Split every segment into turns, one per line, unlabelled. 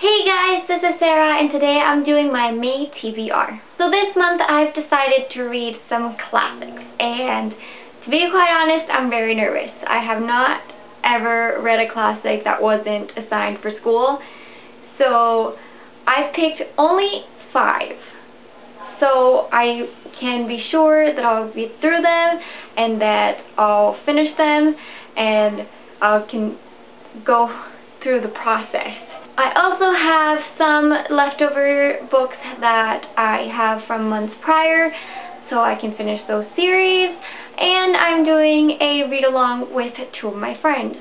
Hey guys, this is Sarah and today I'm doing my May TBR. So this month I've decided to read some classics, and to be quite honest, I'm very nervous. I have not ever read a classic that wasn't assigned for school, so I've picked only 5. So I can be sure that I'll read through them and that I'll finish them and I can go through the process. I also have some leftover books that I have from months prior, so I can finish those series, and I'm doing a read-along with 2 of my friends.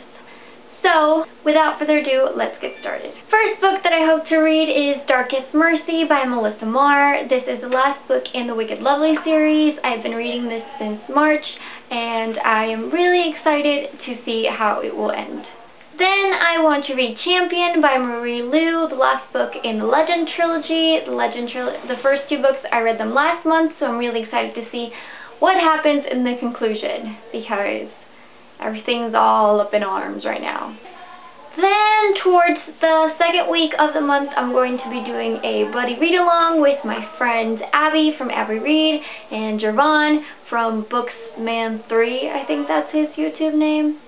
So, without further ado, let's get started. First book that I hope to read is Darkest Mercy by Melissa Marr. This is the last book in the Wicked Lovely series. I've been reading this since March, and I am really excited to see how it will end. Then I want to read Champion by Marie Lu, the last book in the Legend trilogy. The first 2 books, I read them last month, so I'm really excited to see what happens in the conclusion, because everything's all up in arms right now. Then, towards the second week of the month, I'm going to be doing a buddy read-along with my friends Abby from Abby Read and Jervon from Booksman3, I think that's his YouTube name.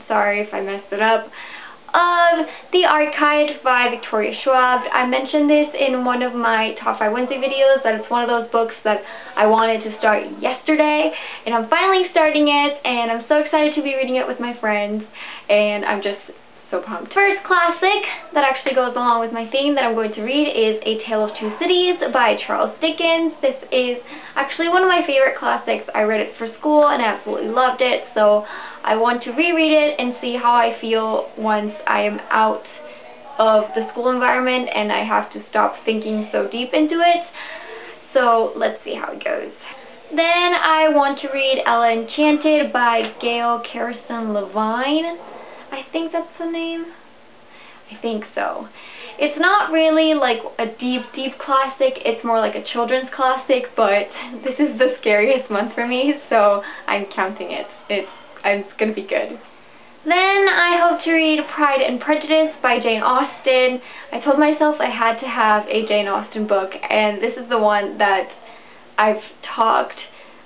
Sorry if I messed it up, of The Archived by Victoria Schwab. I mentioned this in one of my Top 5 Wednesday videos, that it's one of those books that I wanted to start yesterday, and I'm finally starting it, and I'm so excited to be reading it with my friends, and I'm just so pumped. First classic that actually goes along with my theme that I'm going to read is A Tale of Two Cities by Charles Dickens. This is actually one of my favorite classics. I read it for school and absolutely loved it, so I want to reread it and see how I feel once I am out of the school environment and I have to stop thinking so deep into it. So let's see how it goes. Then I want to read Ella Enchanted by Gail Carson Levine. I think that's the name. I think so. It's not really like a deep classic. It's more like a children's classic, but this is the scariest month for me, so I'm counting it. It's going to be good. Then I hope to read Pride and Prejudice by Jane Austen. I told myself I had to have a Jane Austen book, and this is the one that I've talked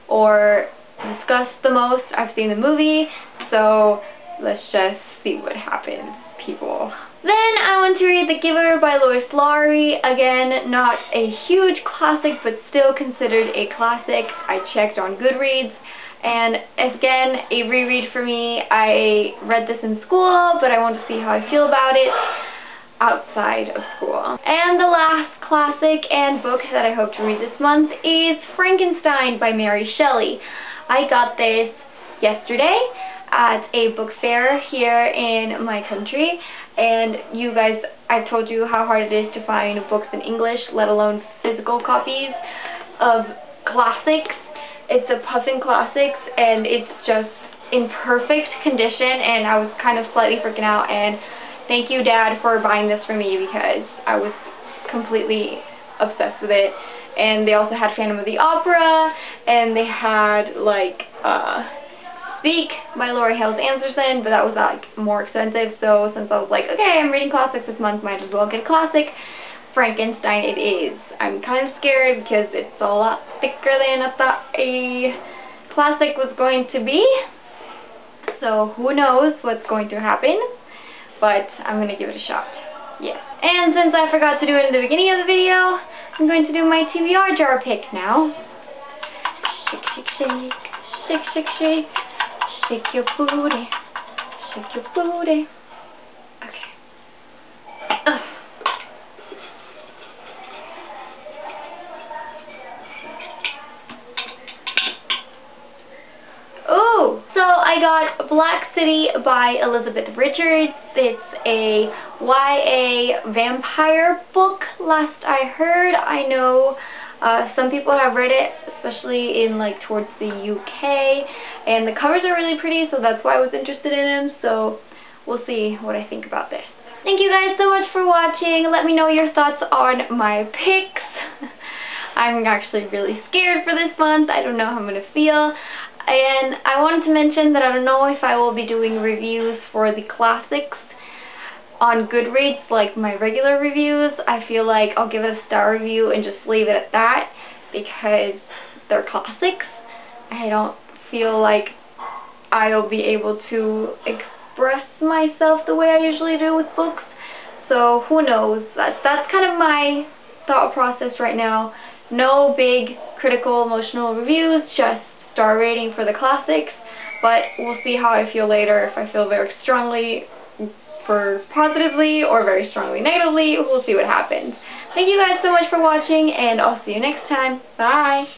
or discussed the most. I've seen the movie, so let's just see what happens, people. Then I want to read The Giver by Lois Lowry. Again, not a huge classic, but still considered a classic. I checked on Goodreads, and again, a reread for me. I read this in school, but I want to see how I feel about it outside of school. And the last classic and book that I hope to read this month is Frankenstein by Mary Shelley. I got this yesterday at a book fair here in my country, and you guys, I've told you how hard it is to find books in English, let alone physical copies of classics. It's a Puffin Classics, and it's just in perfect condition, and I was kind of slightly freaking out, and thank you, Dad, for buying this for me, because I was completely obsessed with it. And they also had Phantom of the Opera, and they had like Speak by Laurie Hales Anderson, but that was like more expensive, so since I was like, okay, I'm reading classics this month, might as well get a classic. Frankenstein it is. I'm kind of scared because it's a lot thicker than I thought a classic was going to be, so who knows what's going to happen, but I'm going to give it a shot. Yes. And since I forgot to do it in the beginning of the video, I'm going to do my TBR jar pick now. Shake, shake, shake, shake, shake, shake. Shake your booty, shake your booty. Okay. Oh, so I got Black City by Elizabeth Richards. It's a YA vampire book, last I heard. I know some people have read it, especially in like towards the UK, and the covers are really pretty, so that's why I was interested in them, so we'll see what I think about this. Thank you guys so much for watching. Let me know your thoughts on my picks. I'm actually really scared for this month. I don't know how I'm going to feel. And I wanted to mention that I don't know if I will be doing reviews for the classics on Goodreads, like my regular reviews, I feel like I'll give it a star review and just leave it at that because they're classics. I don't feel like I'll be able to express myself the way I usually do with books. So who knows? That's kind of my thought process right now. No big critical emotional reviews, just star rating for the classics. But we'll see how I feel later. If I feel very strongly for positively or very strongly negatively, we'll see what happens. Thank you guys so much for watching, and I'll see you next time. Bye!